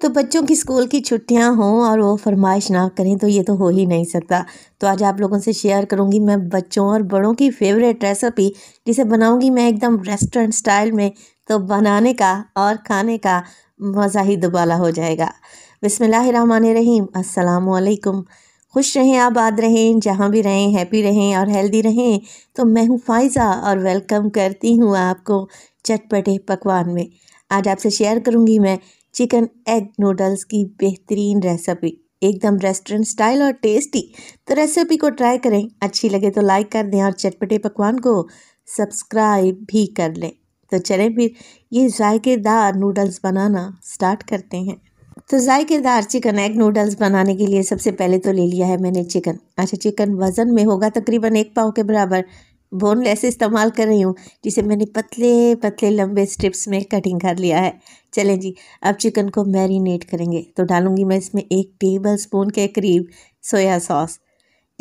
तो बच्चों की स्कूल की छुट्टियां हों और वो फरमाइश ना करें तो ये तो हो ही नहीं सकता। तो आज आप लोगों से शेयर करूंगी मैं बच्चों और बड़ों की फेवरेट रेसिपी, जिसे बनाऊंगी मैं एकदम रेस्टोरेंट स्टाइल में। तो बनाने का और खाने का मज़ा ही दुबाला हो जाएगा। बिस्मिल्लाहिर्रहमानिर्रहीम, अस्सलाम वालेकुम। खुश रहें, आबाद रहें, जहाँ भी रहें हैप्पी रहें और हेल्दी रहें। तो मैं हूँ फ़ाइज़ा और वेलकम करती हूँ आपको चटपटे पकवान में। आज आपसे शेयर करूँगी मैं चिकन एग नूडल्स की बेहतरीन रेसिपी, एकदम रेस्टोरेंट स्टाइल और टेस्टी। तो रेसिपी को ट्राई करें, अच्छी लगे तो लाइक कर दें और चटपटे पकवान को सब्सक्राइब भी कर लें। तो चलें फिर ये जायकेदार नूडल्स बनाना स्टार्ट करते हैं। तो जायकेदार चिकन एग नूडल्स बनाने के लिए सबसे पहले तो ले लिया है मैंने चिकन। अच्छा, चिकन वज़न में होगा तकरीबन 1 पाव के बराबर। बोनलेस इस्तेमाल कर रही हूँ, जिसे मैंने पतले पतले लंबे स्ट्रिप्स में कटिंग कर लिया है। चलें जी, अब चिकन को मैरिनेट करेंगे। तो डालूंगी मैं इसमें 1 टेबल स्पून के करीब सोया सॉस।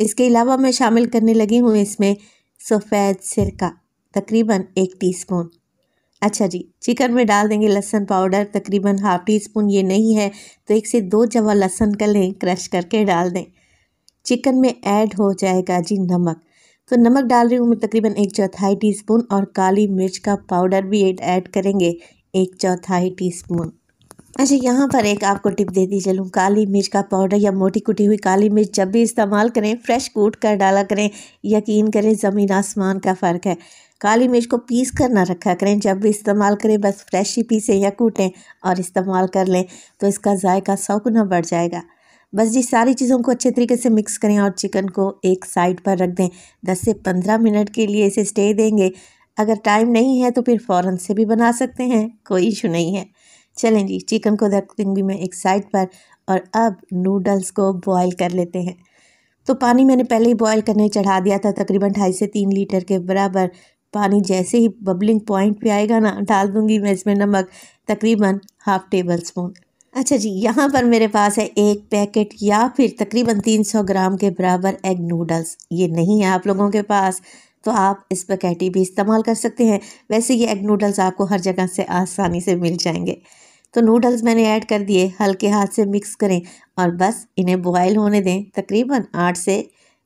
इसके अलावा मैं शामिल करने लगी हूँ इसमें सफ़ेद सिरका, तकरीबन 1 टीस्पून। अच्छा जी, चिकन में डाल देंगे लहसुन पाउडर, तकरीबन ½ टीस्पून। ये नहीं है तो 1 से 2 जवा लहसुन कलें क्रश करके डाल दें। चिकन में ऐड हो जाएगा जी नमक। तो नमक डाल रही हूँ मैं तकरीबन 1/4 टीस्पून, और काली मिर्च का पाउडर भी ऐड करेंगे 1/4 टीस्पून। अच्छा, यहाँ पर एक आपको टिप देती चलूँ, काली मिर्च का पाउडर या मोटी कुटी हुई काली मिर्च जब भी इस्तेमाल करें फ्रेश कूट कर डाला करें। यकीन करें, ज़मीन आसमान का फ़र्क है। काली मिर्च को पीस कर ना रखा करें, जब भी इस्तेमाल करें बस फ्रेश ही पीसें या कूटें और इस्तेमाल कर लें, तो इसका जायका 100 गुना बढ़ जाएगा। बस जी, सारी चीज़ों को अच्छे तरीके से मिक्स करें और चिकन को एक साइड पर रख दें। 10 से 15 मिनट के लिए इसे स्टे देंगे। अगर टाइम नहीं है तो फिर फ़ौरन से भी बना सकते हैं, कोई इशू नहीं है। चलें जी, चिकन को रख दूँगी मैं एक साइड पर, और अब नूडल्स को बॉईल कर लेते हैं। तो पानी मैंने पहले ही बॉईल करने चढ़ा दिया था, तकरीबन 2.5 से 3 लीटर के बराबर। पानी जैसे ही बबलिंग पॉइंट पे आएगा ना, डाल दूँगी मैं इसमें नमक, तकरीबन ½ टेबल स्पून। अच्छा जी, यहाँ पर मेरे पास है 1 पैकेट या फिर तकरीबन 300 ग्राम के बराबर एग नूडल्स। ये नहीं है आप लोगों के पास तो आप स्पैघेटी भी इस्तेमाल कर सकते हैं। वैसे ये एग नूडल्स आपको हर जगह से आसानी से मिल जाएंगे। तो नूडल्स मैंने ऐड कर दिए, हल्के हाथ से मिक्स करें और बस इन्हें बॉयल होने दें तकरीबन 8 से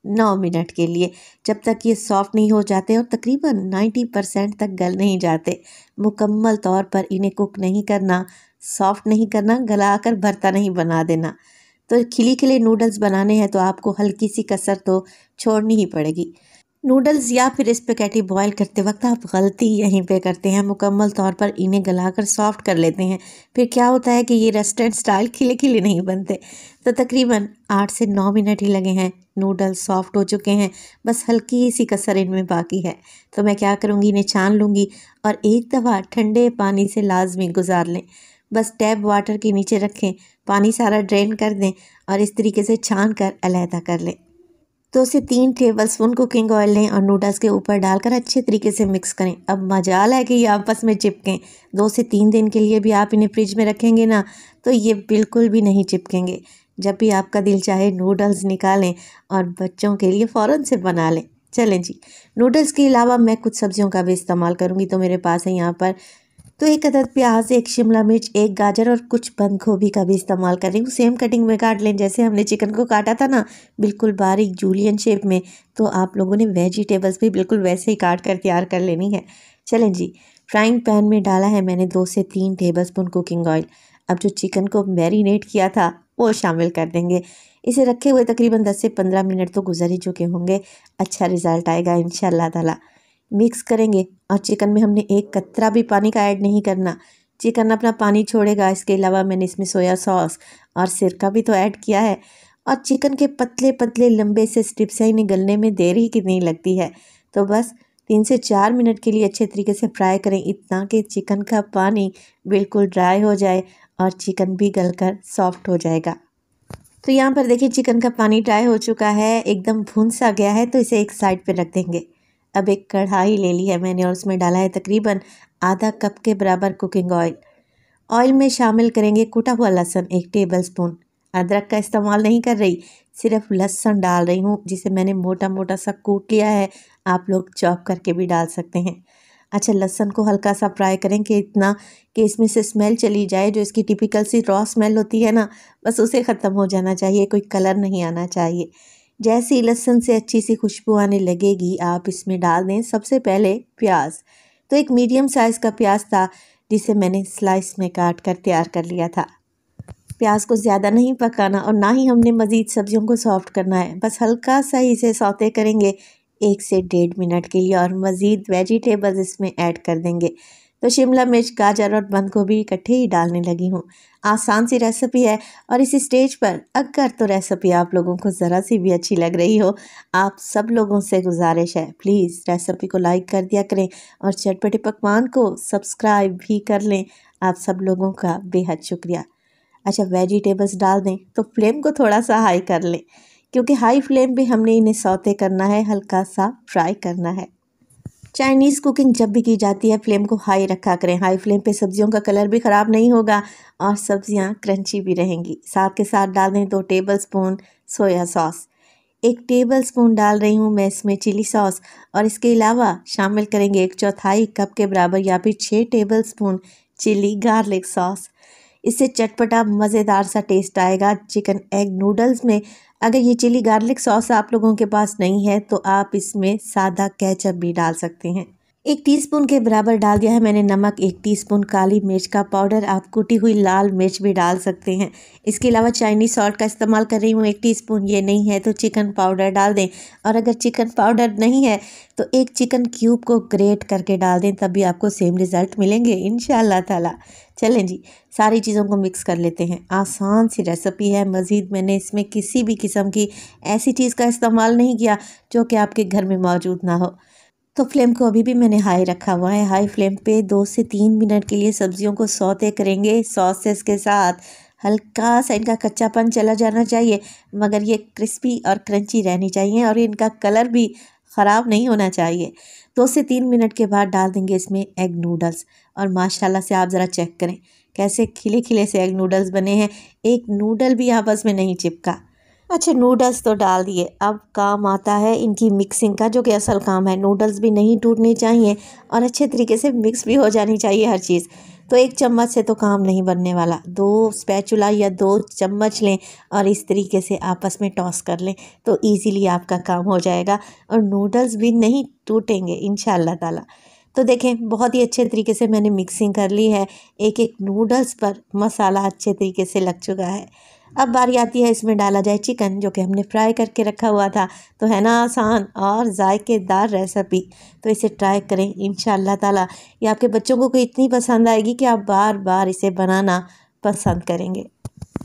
9 मिनट के लिए, जब तक ये सॉफ्ट नहीं हो जाते और तकरीबन 90% तक गल नहीं जाते। मुकम्मल तौर पर इन्हें कुक नहीं करना, सॉफ्ट नहीं करना, गलाकर भरता नहीं बना देना। तो खिले खिले नूडल्स बनाने हैं तो आपको हल्की सी कसर तो छोड़नी ही पड़ेगी। नूडल्स या फिर स्पैघेटी बॉईल करते वक्त आप गलती यहीं पे करते हैं, मुकम्मल तौर पर इन्हें गलाकर सॉफ्ट कर लेते हैं। फिर क्या होता है कि ये रेस्टोरेंट स्टाइल खिले खिले नहीं बनते। तो तकरीबन 8 से 9 मिनट ही लगे हैं, नूडल्स सॉफ्ट हो चुके हैं, बस हल्की सी कसर इनमें बाकी है। तो मैं क्या करूँगी, इन्हें छान लूँगी और एक दफ़ा ठंडे पानी से लाजमी गुजार लें। बस टैप वाटर के नीचे रखें, पानी सारा ड्रेन कर दें और इस तरीके से छान कर अलहदा कर लें। 2 से 3 टेबलस्पून कुकिंग ऑयल लें और नूडल्स के ऊपर डालकर अच्छे तरीके से मिक्स करें। अब मजाल है कि ये आपस में चिपकें। 2 से 3 दिन के लिए भी आप इन्हें फ्रिज में रखेंगे ना, तो ये बिल्कुल भी नहीं चिपकेंगे। जब भी आपका दिल चाहे नूडल्स निकालें और बच्चों के लिए फ़ौरन से बना लें। चलें जी, नूडल्स के अलावा मैं कुछ सब्जियों का भी इस्तेमाल करूँगी। तो मेरे पास है यहाँ पर तो 1 अदद प्याज, 1 शिमला मिर्च, 1 गाजर और कुछ बंद गोभी का भी इस्तेमाल कर रही हूँ। सेम कटिंग में काट लें जैसे हमने चिकन को काटा था ना, बिल्कुल बारीक जूलियन शेप में। तो आप लोगों ने वेजिटेबल्स भी बिल्कुल वैसे ही काट कर तैयार कर लेनी है। चलें जी, फ्राइंग पैन में डाला है मैंने 2 से 3 टेबलस्पून कुकिंग ऑयल। अब जो चिकन को मैरिनेट किया था वो शामिल कर देंगे। इसे रखे हुए तकरीबन 10 से 15 मिनट तो गुजर ही चुके होंगे। अच्छा रिज़ल्ट आएगा इंशाअल्लाह ताला। मिक्स करेंगे और चिकन में हमने एक कतरा भी पानी का ऐड नहीं करना, चिकन अपना पानी छोड़ेगा। इसके अलावा मैंने इसमें सोया सॉस और सिरका भी तो ऐड किया है। और चिकन के पतले पतले लंबे से स्ट्रिप्स हैं, इन्हें गलने में देर ही कितनी लगती है। तो बस 3 से 4 मिनट के लिए अच्छे तरीके से फ्राई करें, इतना कि चिकन का पानी बिल्कुल ड्राई हो जाए और चिकन भी गलकर सॉफ्ट हो जाएगा। तो यहाँ पर देखिए चिकन का पानी ड्राई हो चुका है, एकदम भुन सा गया है। तो इसे एक साइड पे रख देंगे। अब एक कढ़ाई ले ली है मैंने और उसमें डाला है तकरीबन ½ कप के बराबर कुकिंग ऑयल। ऑयल में शामिल करेंगे कुटा हुआ लहसुन 1 टेबलस्पून। अदरक का इस्तेमाल नहीं कर रही, सिर्फ लहसुन डाल रही हूँ, जिसे मैंने मोटा मोटा सा कूट लिया है। आप लोग चॉप करके भी डाल सकते हैं। अच्छा, लहसुन को हल्का सा फ्राई करें कि इतना कि इसमें से स्मेल चली जाए, जो इसकी टिपिकल सी रॉ स्मेल होती है ना, बस उसे ख़त्म हो जाना चाहिए, कोई कलर नहीं आना चाहिए। जैसे ही लहसुन से अच्छी सी खुशबू आने लगेगी, आप इसमें डाल दें सबसे पहले प्याज। तो एक मीडियम साइज़ का प्याज था जिसे मैंने स्लाइस में काट कर तैयार कर लिया था। प्याज को ज़्यादा नहीं पकाना और ना ही हमने मज़ीद सब्जियों को सॉफ्ट करना है, बस हल्का सा इसे सौते करेंगे 1 से 1.5 मिनट के लिए और मज़ीद वेजिटेबल्स इसमें ऐड कर देंगे। तो शिमला मिर्च, गाजर और बंद गोभी इकट्ठे ही डालने लगी हूँ। आसान सी रेसिपी है और इसी स्टेज पर अगर तो रेसिपी आप लोगों को ज़रा सी भी अच्छी लग रही हो, आप सब लोगों से गुजारिश है प्लीज़ रेसिपी को लाइक कर दिया करें और चटपटे पकवान को सब्सक्राइब भी कर लें। आप सब लोगों का बेहद शुक्रिया। अच्छा, वेजिटेबल्स डाल दें तो फ्लेम को थोड़ा सा हाई कर लें, क्योंकि हाई फ्लेम पे हमने इन्हें सौते करना है, हल्का सा फ्राई करना है। चाइनीज़ कुकिंग जब भी की जाती है फ्लेम को हाई रखा करें। हाई फ्लेम पे सब्जियों का कलर भी ख़राब नहीं होगा और सब्जियां क्रंची भी रहेंगी। साथ के साथ डाल दें 2 टेबलस्पून सोया सॉस। 1 टेबलस्पून डाल रही हूँ मैं इसमें चिली सॉस और इसके अलावा शामिल करेंगे 1/4 कप के बराबर या फिर 6 टेबलस्पून चिली गार्लिक सॉस। इससे चटपटा मज़ेदार सा टेस्ट आएगा चिकन एग नूडल्स में। अगर ये चिली गार्लिक सॉस आप लोगों के पास नहीं है तो आप इसमें सादा केचप भी डाल सकते हैं। 1 टीस्पून के बराबर डाल दिया है मैंने नमक, 1 टीस्पून काली मिर्च का पाउडर, आप कुटी हुई लाल मिर्च भी डाल सकते हैं। इसके अलावा चाइनीज़ सॉल्ट का इस्तेमाल कर रही हूँ 1 टीस्पून, ये नहीं है तो चिकन पाउडर डाल दें। और अगर चिकन पाउडर नहीं है तो 1 चिकन क्यूब को ग्रेट करके डाल दें, तभी आपको सेम रिज़ल्ट मिलेंगे इंशाअल्लाह ताला। चलें जी, सारी चीज़ों को मिक्स कर लेते हैं। आसान सी रेसिपी है, मज़ीद मैंने इसमें किसी भी किस्म की ऐसी चीज़ का इस्तेमाल नहीं किया जो कि आपके घर में मौजूद ना हो। तो फ्लेम को अभी भी मैंने हाई रखा हुआ है। हाई फ्लेम पे 2 से 3 मिनट के लिए सब्जियों को सौते करेंगे सॉसेस के साथ। हल्का सा इनका कच्चापन चला जाना चाहिए, मगर ये क्रिस्पी और क्रंची रहनी चाहिए और इनका कलर भी ख़राब नहीं होना चाहिए। 2 से 3 मिनट के बाद डाल देंगे इसमें एग नूडल्स और माशाल्लाह से आप ज़रा चेक करें कैसे खिले खिले से एग नूडल्स बने हैं। एक नूडल भी आपस में नहीं चिपका। अच्छा, नूडल्स तो डाल दिए, अब काम आता है इनकी मिक्सिंग का, जो कि असल काम है। नूडल्स भी नहीं टूटने चाहिए और अच्छे तरीके से मिक्स भी हो जानी चाहिए हर चीज़। तो 1 चम्मच से तो काम नहीं बनने वाला, 2 स्पैचुला या 2 चम्मच लें और इस तरीके से आपस में टॉस कर लें तो ईज़िली आपका काम हो जाएगा और नूडल्स भी नहीं टूटेंगे इंशाअल्लाह ताला। तो देखें, बहुत ही अच्छे तरीके से मैंने मिक्सिंग कर ली है। एक एक नूडल्स पर मसाला अच्छे तरीके से लग चुका है। अब बारी आती है इसमें डाला जाए चिकन, जो कि हमने फ्राई करके रखा हुआ था। तो है ना आसान और जायकेदार रेसिपी, तो इसे ट्राई करें इंशाअल्लाह ताला। ये आपके बच्चों को इतनी पसंद आएगी कि आप बार बार इसे बनाना पसंद करेंगे।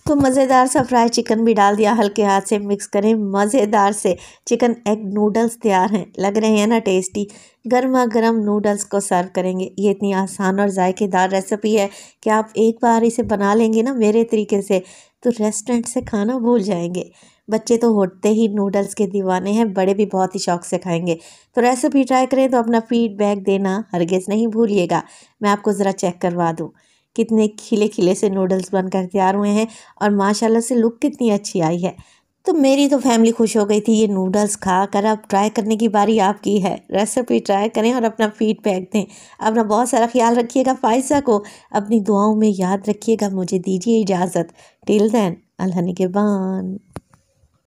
तो मज़ेदार सा फ्राई चिकन भी डाल दिया, हल्के हाथ से मिक्स करें। मज़ेदार से चिकन एग नूडल्स तैयार हैं, लग रहे हैं ना टेस्टी। गर्मा गर्म नूडल्स को सर्व करेंगे। ये इतनी आसान और जायकेदार रेसिपी है कि आप एक बार इसे बना लेंगे ना मेरे तरीके से, तो रेस्टोरेंट से खाना भूल जाएंगे। बच्चे तो होते ही नूडल्स के दीवाने हैं, बड़े भी बहुत ही शौक से खाएंगे। तो रेसिपी ट्राई करें तो अपना फीडबैक देना हरगिज़ नहीं भूलिएगा। मैं आपको ज़रा चेक करवा दूँ कितने खिले खिले से नूडल्स बनकर तैयार हुए हैं और माशाल्लाह से लुक कितनी अच्छी आई है। तो मेरी तो फैमिली खुश हो गई थी ये नूडल्स खा कर। अब ट्राई करने की बारी आपकी है। रेसिपी ट्राई करें और अपना फीडबैक दें। अपना बहुत सारा ख्याल रखिएगा। फ़ाइज़ा को अपनी दुआओं में याद रखिएगा। मुझे दीजिए इजाज़त। टिल देन, अल्लाह निगहबान।